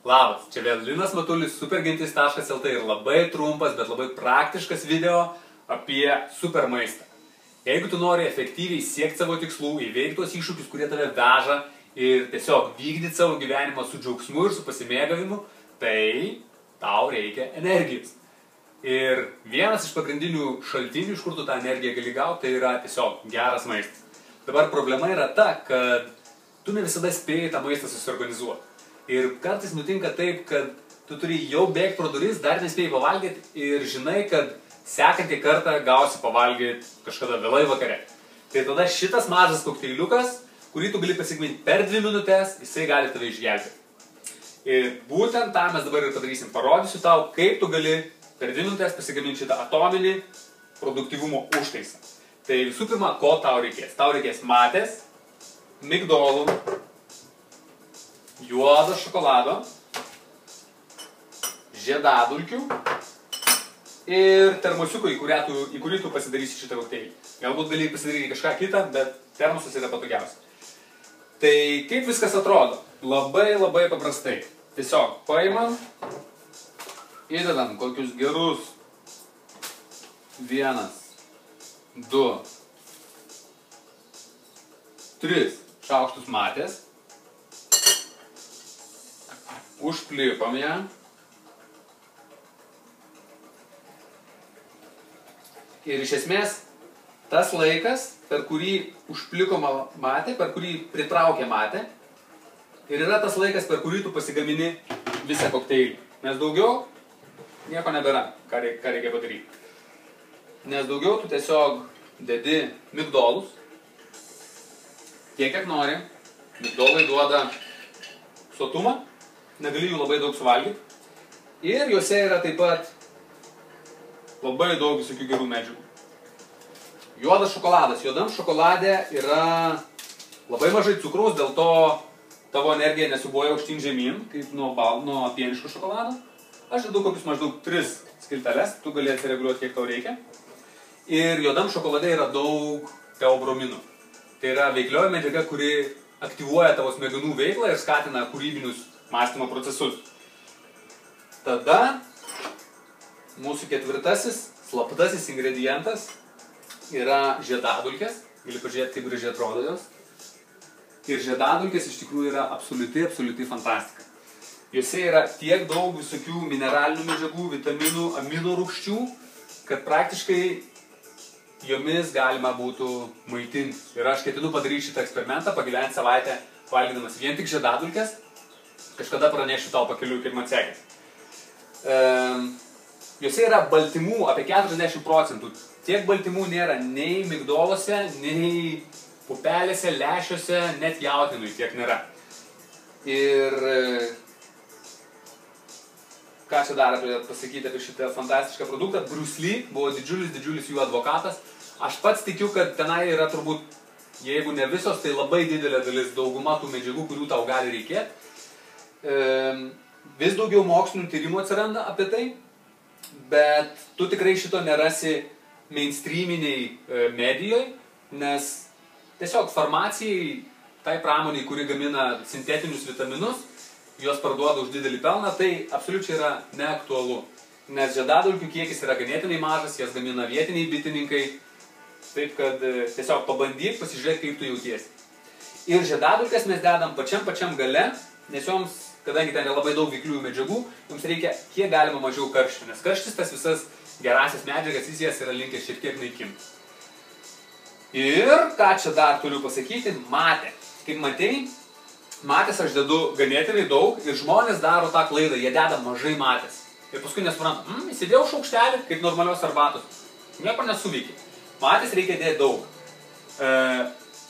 Labas, čia vėl Linas Matulis, supergentis.lt ir labai trumpas, bet labai praktiškas video apie super maistą. Jeigu tu nori efektyviai siekti savo tikslų, įveikti tos iššūkius, kurie tave veža ir tiesiog vykdyti savo gyvenimą su džiaugsmu ir su pasimėgavimu, tai tau reikia energijos. Ir vienas iš pagrindinių šaltinių, iš kur tu tą energiją gali gauti, tai yra tiesiog geras maistas. Dabar problema yra ta, kad tu ne visada spėjai tą maistą susiorganizuoti. Ir kartais nutinka taip, kad tu turi jau bėgti pro duris, dar nespėjai pavalgyti ir žinai, kad sekantį kartą gausi pavalgyti kažkada vėlai vakare. Tai tada šitas mažas kokteiliukas, kurį tu gali pasigaminti per 2 minutės, jisai gali tave išgelbėti. Ir būtent tą mes dabar ir padarysim. Parodysiu tau, kaip tu gali per 2 minutės pasigaminti šitą atominį produktyvumo užtaisą. Tai visų pirma, ko tau reikės? Tau reikės matės, migdolų, juodo šokolado, žiedadulkių ir termosiuko, į kurį tu pasidarysi šitą kokteilį. Galbūt gali pasidaryti kažką kitą, bet termosas yra patogiausia. Tai kaip viskas atrodo? Labai paprastai. Tiesiog paimam, įdedam kokius gerus 1, 2, 3 šaukštus matės. Užplipam ją. Ir iš esmės tas laikas, per kurį užplikoma matė, per kurį pritraukė matė, ir yra tas laikas, per kurį tu pasigamini visą kokteilį. Nes daugiau nieko nebėra, ką reikia padaryti. Nes daugiau tu tiesiog dedi migdolus, tiek kiek nori. Migdolai duoda sotumą. Negali jų labai daug suvalgyti. Ir juose yra taip pat labai daug visokių gerų medžiagų. Juodas šokoladas. Juodam šokolade yra labai mažai cukraus, dėl to tavo energija nesubuoja aukštyn žemyn, kaip nuo pieniško šokolado. Aš dedu kokius maždaug 3 skilteles, tu gali atsireguliuoti, kiek tau reikia. Ir juodam šokolade yra daug teobrominų. Tai yra veiklioji medžiaga, kuri aktyvuoja tavo smegenų veiklą ir skatina kūrybinius mąstymo procesus. Tada mūsų ketvirtasis, slaptasis ingredientas yra žiedadulkės. Gali pažiūrėti, kaip gražiai atrodo jos. Ir žiedadulkės iš tikrųjų yra absoliuti fantastika. Jose yra tiek daug visokių mineralinių medžiagų, vitaminų, amino rūgščių, kad praktiškai jomis galima būtų maitintis. Ir aš ketinu padaryti šitą eksperimentą, pagyventi savaitę valgydamas vien tik žiedadulkės. Kažkada pranešiu tau pakeliui, kaip man sekės. Jose yra baltymų apie 40%. Tiek baltymų nėra nei migdoluose, nei pupelėse, lęšiuose, net jautynui tiek nėra. Ir ką čia dar pasakyti apie šitą fantastišką produktą? Bruce Lee buvo didžiulis jų advokatas. Aš pats tikiu, kad tenai yra turbūt, jeigu ne visos, tai labai didelė dalis dauguma tų medžiagų, kurių tau gali reikėti. Vis daugiau mokslinių tyrimų atsiranda apie tai, bet tu tikrai šito nerasi mainstreaminiai medijoje, nes tiesiog farmacijai, tai pramoniai, kuri gamina sintetinius vitaminus, juos parduoda už didelį pelną, tai absoliučiai yra neaktualu. Nes žiedadulkių kiekis yra ganėtinai mažas, jas gamina vietiniai bitininkai, taip kad tiesiog pabandyk, pasižiūrėk, kaip tu jautiesi. Ir žiedadulkės mes dedam pačiam gale, nes joms, kadangi ten yra labai daug veikliųjų medžiagų, jums reikia kiek galima mažiau karščio, nes karštis tas visas gerasias medžiagas, jis jas yra linkęs šiek tiek naikinti. Ir ką čia dar turiu pasakyti, matė. Kaip matei, matės aš dedu ganėtinai daug ir žmonės daro tą klaidą, jie deda mažai matės. Ir paskui nesupranta, įsidėjau šaukštelį kaip normalios arbatos, nieko nesuveikia. Matės reikia dėti daug.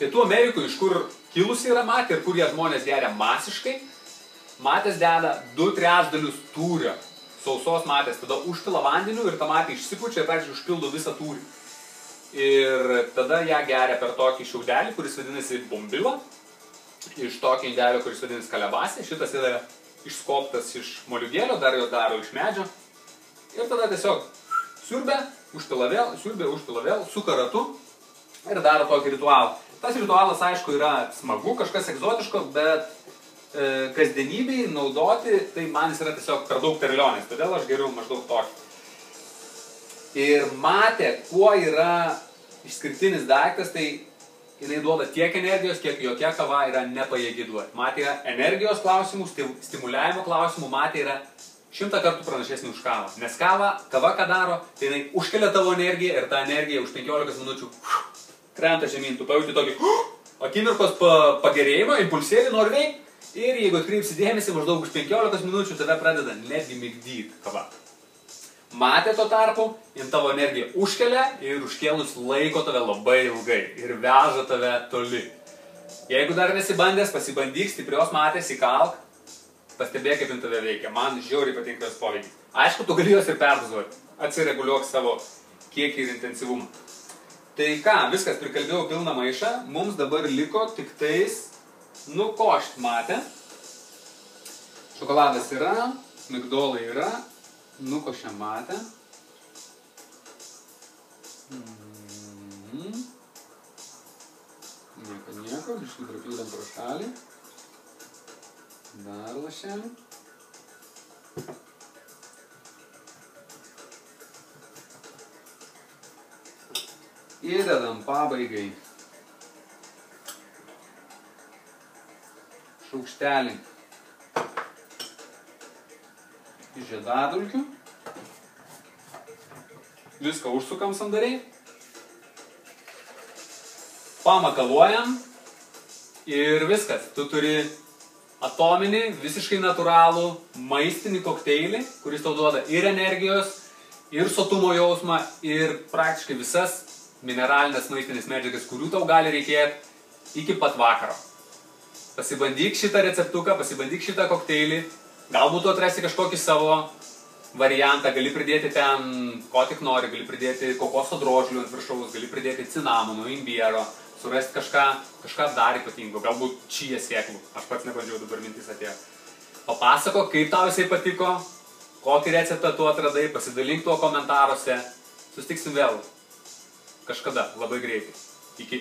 Pietų Amerikoje, iš kur kilusi yra matė ir kur jie žmonės geria masiškai, matės deda 2/3 tūrio sausos matės, tada užpila vandeniu ir ta matė išsipučia ir praktiškai užpildo visą tūrį. Ir tada ją geria per tokį šiaudelį, kuris vadinasi bombila, iš tokio indelio, kuris vadinasi kalebasė. Šitas yra išskobtas iš moliūgėlio, dar jo daro iš medžio. Ir tada tiesiog siurbia, užpila vėl, siurbia, užpila vėl, suka ratu ir daro tokį ritualą. Tas ritualas, aišku, yra smagu, kažkas egzotiško, bet kasdienybėj naudoti, tai man jis yra tiesiog per daug terlionis, todėl aš geriu maždaug tokį. Ir matė, kuo yra išskirtinis daiktas, tai jinai duoda tiek energijos, kiek jokia kava yra nepajėgi duoti. Matė yra energijos klausimų, stimuliavimo klausimų, matė yra 100 kartų pranašesnį už kavą. Nes kava ką daro, tai jinai užkelia tavo energiją ir ta energija už 15 minučių krenta žemyn. Tu pajauti tokį akimirkos pagerėjimą, impulsėlį nori veikti. Ir jeigu atkreipsi dėmesį, maždaug už 15 minučių tave pradeda netgi migdyti kava. Matė tuo tarpu, jin tavo energiją užkelia ir užkėlus laiko tave labai ilgai ir veža tave toli. Jeigu dar nesi bandęs, pasibandyk, stiprios matės, įkalk, pastebėk, kaip jin tave veikia. Man žiauriai patinka jos poveikis. Aišku, tu gali jos ir perdozuoti. Atsireguliuok savo kiekį ir intensyvumą. Tai ką, viskas, prikalbėjau pilną maišą. Mums dabar liko tik tais nukošt matę. Šokoladas yra, migdolai yra, nukošiam matę. Nieko, biškį prapildam pro šalį. Dar lašelį. Įdedam pabaigai šaukštelį žiedadulkių. Viską užsukam sandariai. Pamakaluojam. Ir viskas. Tu turi atominį, visiškai natūralų maistinį kokteilį, kuris tau duoda ir energijos, ir sotumo jausmą, ir praktiškai visas mineralinės maistinės medžiagas, kurių tau gali reikėti iki pat vakaro. Pasibandyk šitą receptuką, pasibandyk šitą kokteilį, galbūt tu atrasi kažkokį savo variantą, gali pridėti ten, ko tik nori, gali pridėti kokoso drožlių ant viršaus, gali pridėti cinamono, imbiero, surasti kažką dar ypatingo, galbūt čija sėklų, aš pats nebandžiau, dabar mintis atėjo. Papasako, kaip tau jisai patiko, kokį receptą tu atradai, pasidalink tuo komentaruose, susitiksim vėl kažkada, labai greitai. Iki.